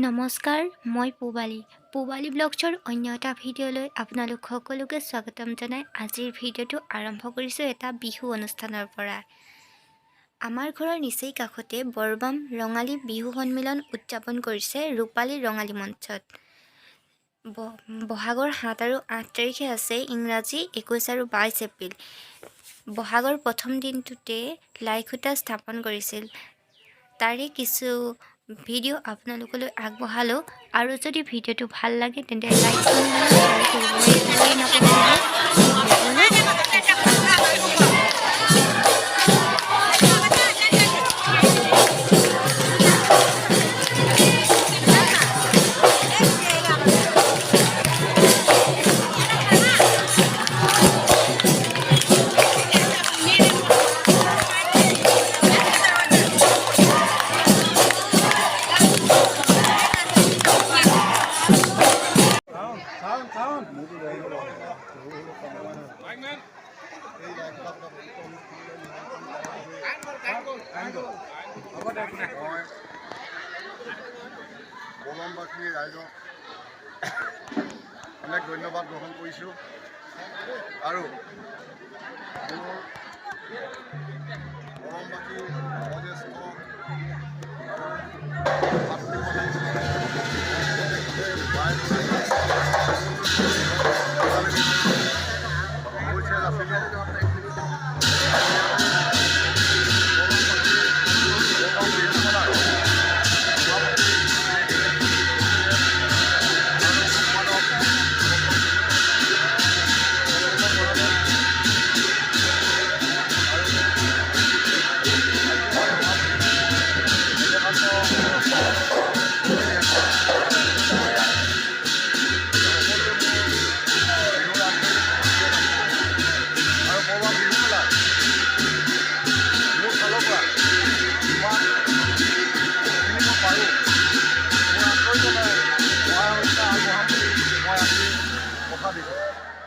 নমস্কাৰ, মই পূবালী ব্লগছৰ অন্য এটা ভিডিঅ'লৈ আপোনালোক সকলোকে স্বাগতম জনাই আজিৰ ভিডিঅ'টো আৰম্ভ কৰিছোঁ এটা বিহু অনুষ্ঠানৰ পৰা। আমাৰ ঘৰৰ নিচেই কাষতে বৰবাম ৰঙালী বিহু সন্মিলন উদযাপন কৰিছে ৰূপালী ৰঙালী মঞ্চত। বহাগৰ ৭ আৰু ৮ তাৰিখে আছে ইংৰাজী ২১ আৰু ২২ এপ্ৰিল। বহাগৰ প্ৰথম দিনটোতে লাই খুঁটা স্থাপন কৰিছিল। তাৰে কিছু ভিডিঅ' আপোনালোকলৈ আগবঢ়ালোঁ আৰু যদি ভিডিঅ'টো ভাল লাগে তেন্তে লাইক কৰিব, শ্বেয়াৰ কৰিবলৈ নাপাহৰিব। বৰবামবাসী ৰাইজক অনেক ধন্যবাদ গ্ৰহণ কৰিছোঁ আৰু মোৰ বৰবামবাসী বয়োজ্যেষ্ঠ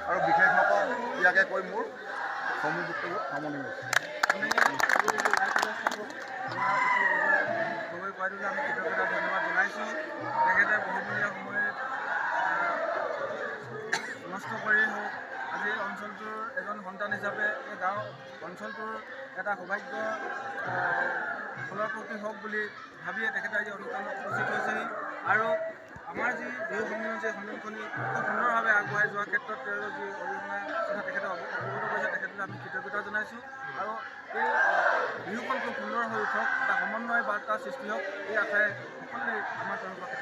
আৰু বিশেষ নকওঁ ইয়াকে কৈ মোৰ সমূহ সামৰণি লৈছোঁ। আমি ধন্যবাদ জনাইছোঁ। তেখেতে বহুমূলীয়া সময় নষ্ট কৰি হওক আজি অঞ্চলটোৰ এজন সন্তান হিচাপে এই গাঁও অঞ্চলটোৰ এটা সৌভাগ্য ফলপ্ৰসূ হওক বুলি ভাবিয়ে তেখেতে আজি অনুষ্ঠানত উপস্থিত হৈছেহি আৰু আমাৰ যি বিহু সন্মিলন যে সন্মিলনখনি খুব সুন্দৰভাৱে আগবঢ়াই যোৱাৰ ক্ষেত্ৰত তেওঁৰ যি অৰিহণা কথা তেখেতে অৱগত কৰিছে তেখেতলৈ আমি কৃতজ্ঞতা জনাইছোঁ আৰু এই বিহুখন খুব সুন্দৰ হৈ উঠক, এটা সমন্বয় বাৰ্তা সৃষ্টি হওক এই আশাৰে সকলোৱে আমাৰ তৰফৰ পৰা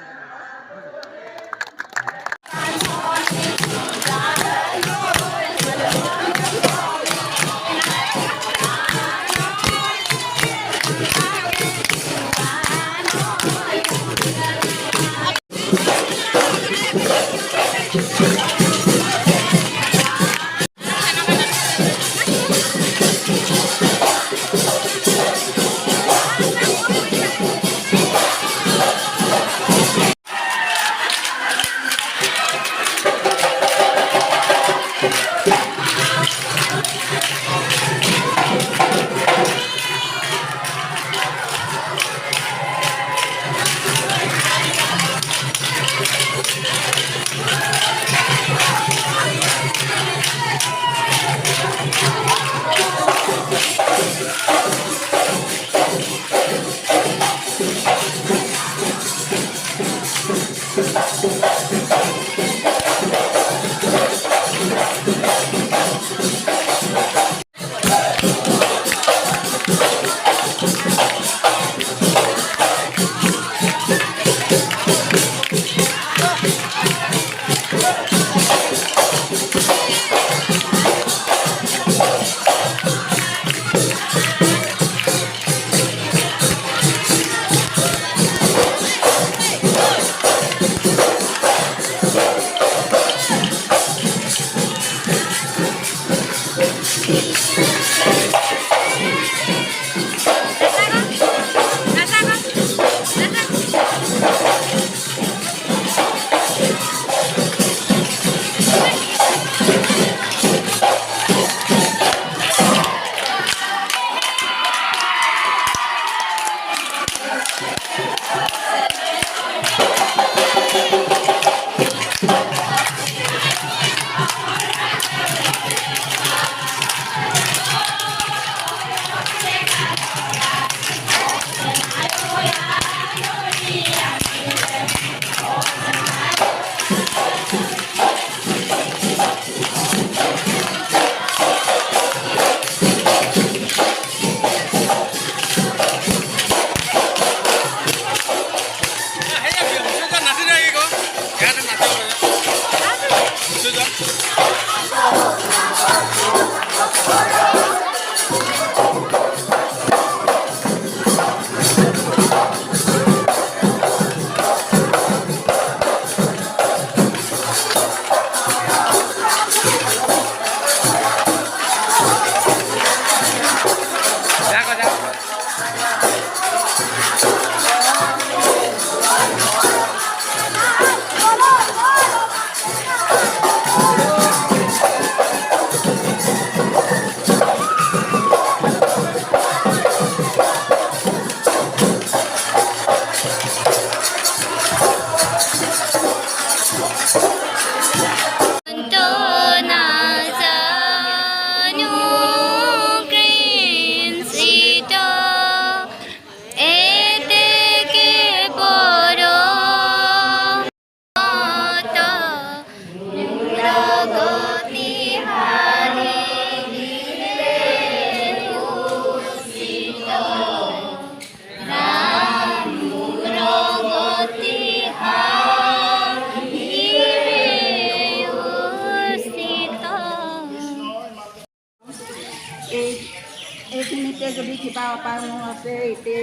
এইখিনিতে যদি কিবা অপায়ন আছে এতিয়া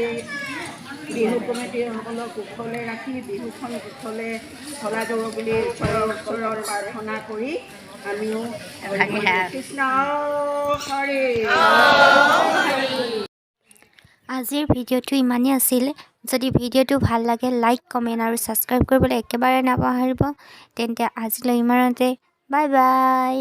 বিহু কমিটিসকলক কুশলে ৰাখি বিহুখন কুশলে চলাই যাব বুলি ঈশ্বৰৰ ওচৰত প্ৰাৰ্থনা কৰি আমিও কৃষ্ণ হৰি। আজিৰ ভিডিঅ'টো ইমানেই আছিল। যদি ভিডিঅ'টো ভাল লাগে লাইক কমেণ্ট আৰু ছাবস্ক্ৰাইব কৰিবলৈ একেবাৰে নাপাহৰিব। তেন্তে আজিলৈ ইমানতে বাই বাই।